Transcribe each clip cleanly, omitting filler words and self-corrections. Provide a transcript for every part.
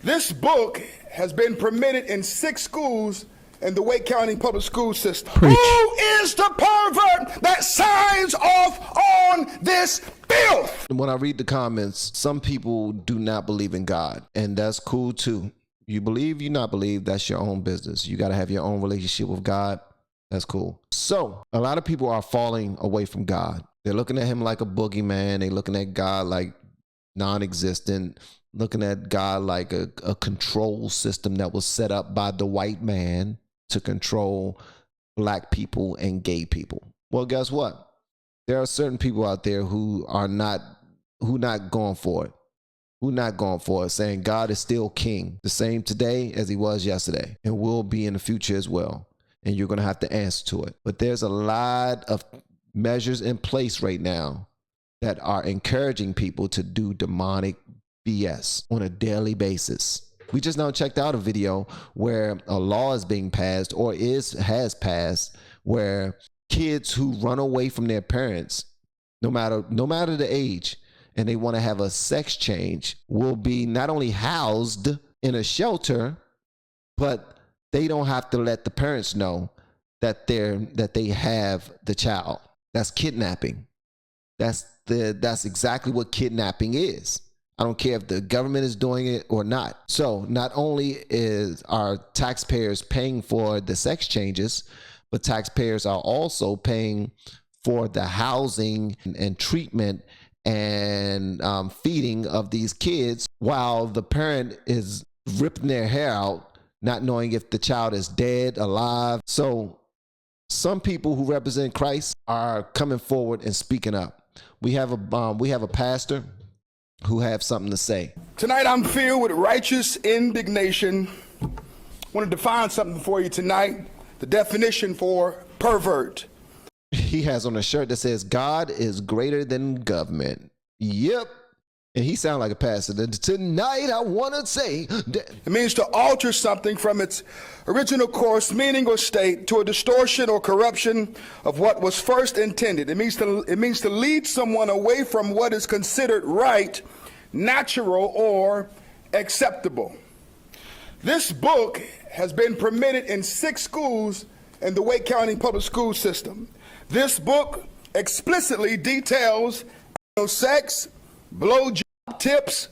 This book has been permitted in 6 schools in the Wake County public school system. Preach. Who is the pervert that signs off on this filth? When I read the comments, some people do not believe in God, and that's cool too. You believe, you not believe, that's your own business. You got to have your own relationship with God. That's cool. So a lot of people are falling away from God. They're looking at him like a boogeyman. They're looking at God like non-existent, looking at God like a control system that was set up by the white man to control black people and gay people. Well, guess what? There are certain people out there who not going for it. Who not going for it, saying God is still king, the same today as he was yesterday, and will be in the future as well. And you're going to have to answer to it. But there's a lot of measures in place right now that are encouraging people to do demonic BS on a daily basis. We just now checked out a video where a law is being passed or has passed where kids who run away from their parents, no matter the age, and they want to have a sex change, will be not only housed in a shelter, but they don't have to let the parents know that they have the child. That's kidnapping. That's exactly what kidnapping is. I don't care if the government is doing it or not. So not only is our taxpayers paying for the sex changes, but taxpayers are also paying for the housing and treatment and feeding of these kids while the parent is ripping their hair out, not knowing if the child is dead, alive. So some people who represent Christ are coming forward and speaking up. We have a pastor who have something to say. Tonight I'm filled with righteous indignation. I want to define something for you tonight. The definition for pervert. He has on a shirt that says God is greater than government. Yep. And he sounds like a pastor. Tonight I want to say it means to alter something from its original course, meaning, or state to a distortion or corruption of what was first intended. It means to lead someone away from what is considered right, natural, or acceptable. This book has been permitted in 6 schools in the Wake County public school system. This book explicitly details anal sex, blowjob tips,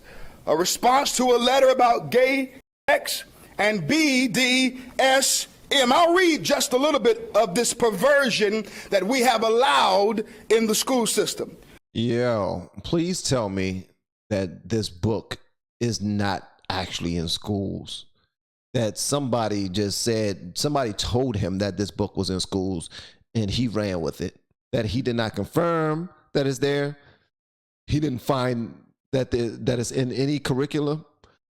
a response to a letter about gay sex, and BDSM. I'll read just a little bit of this perversion that we have allowed in the school system. Yo, please tell me that this book is not actually in schools. That somebody told him that this book was in schools and he ran with it. That he did not confirm that it's there. He didn't find that it's in any curriculum,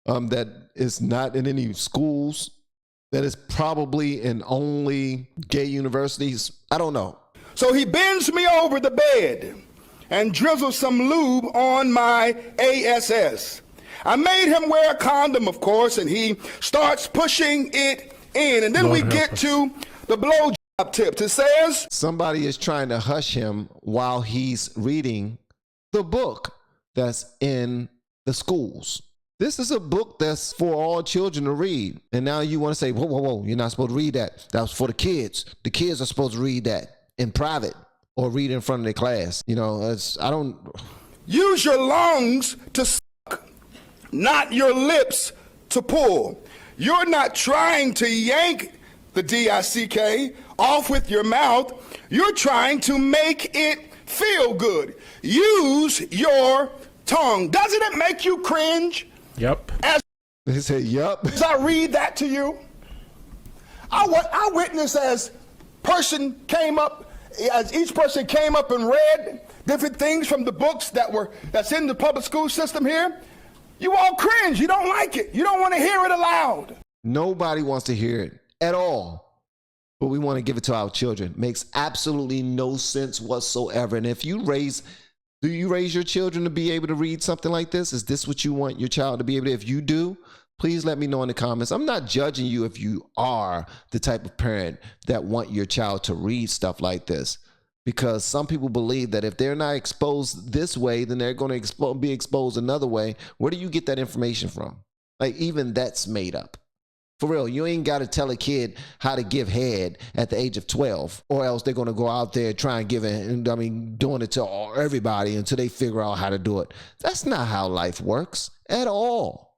that it's not in any schools, that it's probably in only gay universities. I don't know. So he bends me over the bed and drizzles some lube on my ass. I made him wear a condom, of course, and he starts pushing it in. And then Lord, we get to the blowjob tips. It says somebody is trying to hush him while he's reading the book that's in the schools. This is a book that's for all children to read. And now you want to say, whoa, you're not supposed to read that. That was for the kids. The kids are supposed to read that in private or read in front of their class. You know, use your lungs to suck, not your lips to pull. You're not trying to yank the DICK off with your mouth. You're trying to make it feel good. Use your tongue. Doesn't it make you cringe? Yep. They said, yep. As I read that to you, I witnessed as each person came up and read different things from the books that's in the public school system here. You all cringe. You don't like it. You don't want to hear it aloud. Nobody wants to hear it at all. But we want to give it to our children. Makes absolutely no sense whatsoever. And if you do you raise your children to be able to read something like this? Is this what you want your child to be able to? If you do, please let me know in the comments. I'm not judging you if you are the type of parent that want your child to read stuff like this. Because some people believe that if they're not exposed this way, then they're going to be exposed another way. Where do you get that information from? Like, even that's made up. For real, you ain't got to tell a kid how to give head at the age of 12, or else they're going to go out there try and give it, doing it to everybody until they figure out how to do it. That's not how life works at all.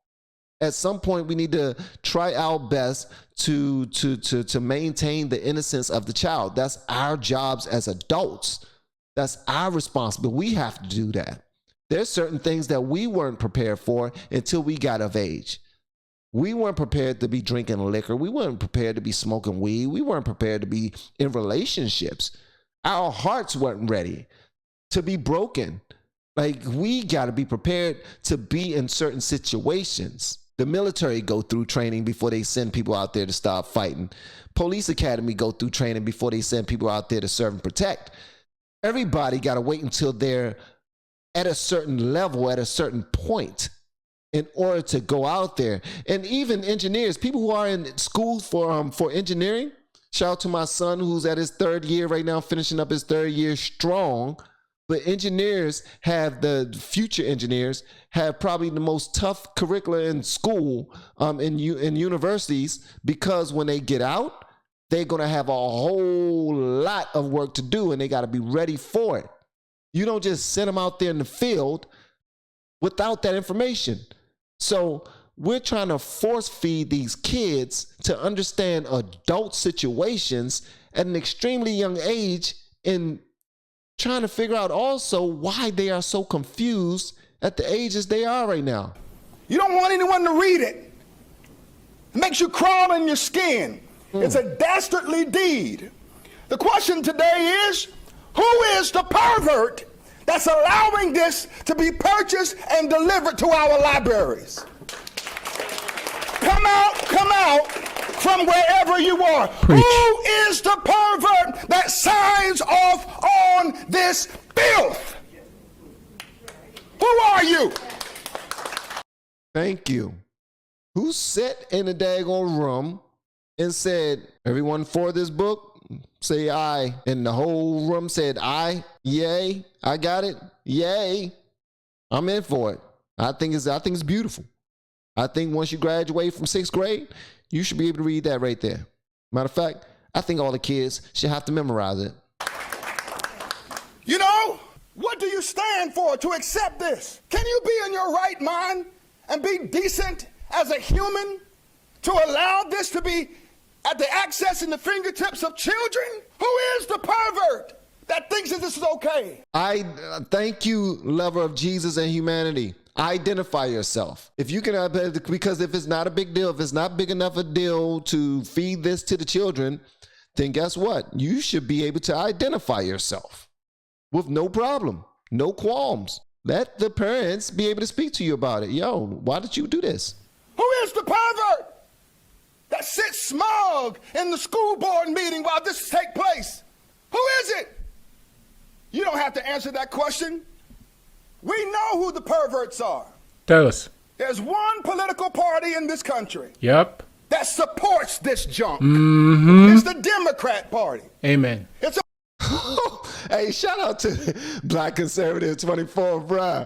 At some point, we need to try our best to maintain the innocence of the child. That's our jobs as adults. That's our responsibility. We have to do that. There's certain things that we weren't prepared for until we got of age. We weren't prepared to be drinking liquor. We weren't prepared to be smoking weed. We weren't prepared to be in relationships. Our hearts weren't ready to be broken. Like, we got to be prepared to be in certain situations. The military go through training before they send people out there to stop fighting. Police academy go through training before they send people out there to serve and protect. Everybody got to wait until they're at a certain level, at a certain point, in order to go out there. And even engineers, people who are in school for engineering, shout out to my son who's at his 3rd year right now, finishing up his 3rd year strong. But engineers the future engineers have probably the most tough curricula in school, in universities, because when they get out, they're going to have a whole lot of work to do, and they got to be ready for it. You don't just send them out there in the field without that information. So we're trying to force feed these kids to understand adult situations at an extremely young age, and trying to figure out also why they are so confused at the ages they are right now. You don't want anyone to read it. It makes you crawl in your skin. It's a dastardly deed. The question today is, who is the pervert that's allowing this to be purchased and delivered to our libraries? Come out from wherever you are. Preach. Who is the pervert that signs off on this filth? Who are you? Thank you. Who sat in a daggone room and said, everyone for this book, say aye. And the whole room said aye. Yay. I got it. Yay. I'm in for it. I think it's beautiful. I think once you graduate from 6th grade, you should be able to read that right there. Matter of fact, I think all the kids should have to memorize it. You know, what do you stand for to accept this? Can you be in your right mind and be decent as a human to allow this to be at the access and the fingertips of children? Who is the pervert that thinks that this is okay? I thank you, lover of Jesus and humanity. Identify yourself. If you can, because if it's not a big deal, if it's not big enough a deal to feed this to the children, then guess what? You should be able to identify yourself with no problem, no qualms. Let the parents be able to speak to you about it. Yo, why did you do this? Who is the pervert that sits smug in the school board meeting while this takes place? Who is it? You don't have to answer that question. We know who the perverts are. Tell us. There's one political party in this country Yep. that supports this junk. Mm-hmm. It's the Democrat Party. Amen. It's a Hey, shout out to Black Conservative 24, bro.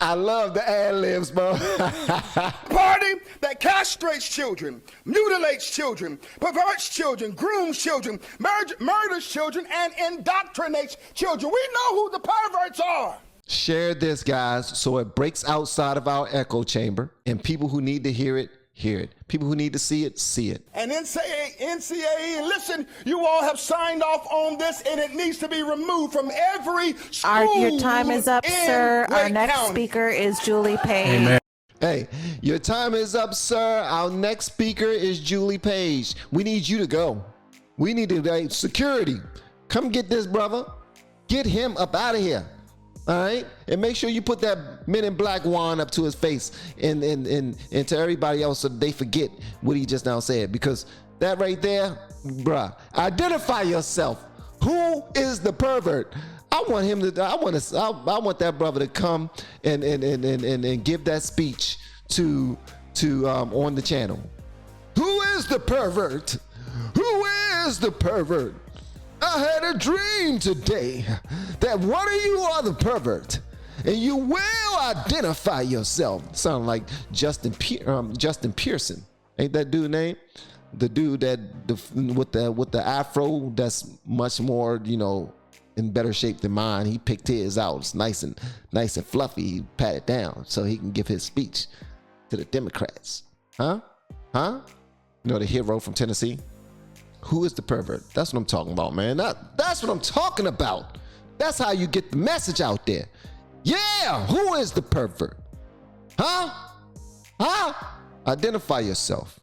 I love the ad-libs, bro. party that castrates children, mutilates children, perverts children, grooms children, murders children, and indoctrinates children. We know who the perverts are. Share this, guys, so it breaks outside of our echo chamber, and people who need to hear it, hear it. People who need to see it, see it. And NCAE, listen, you all have signed off on this, and it needs to be removed from every school. Your time is up, sir. Our Wake next County. speaker is Julie Page. Amen. Hey, your time is up, sir. Our next speaker is Julie Page. We need you to go. We need to, security, come get this brother. Get him up out of here. All right, and make sure you put that Men in Black wand up to his face and to everybody else so they forget what he just now said, because that right there, bruh, identify yourself. Who is the pervert? I want that brother to come and give that speech to on the channel. Who is the pervert? Who is the pervert? I had a dream today that one of you are the pervert, and you will identify yourself. Sound like Justin Pearson. Ain't that dude name? The dude with the afro that's much more, in better shape than mine. He picked his out. It's nice and fluffy. He pat it down so he can give his speech to the Democrats. Huh? The hero from Tennessee. Who is the pervert? That's what I'm talking about, man. That's what I'm talking about. That's how you get the message out there. Yeah, who is the pervert? Huh? Identify yourself.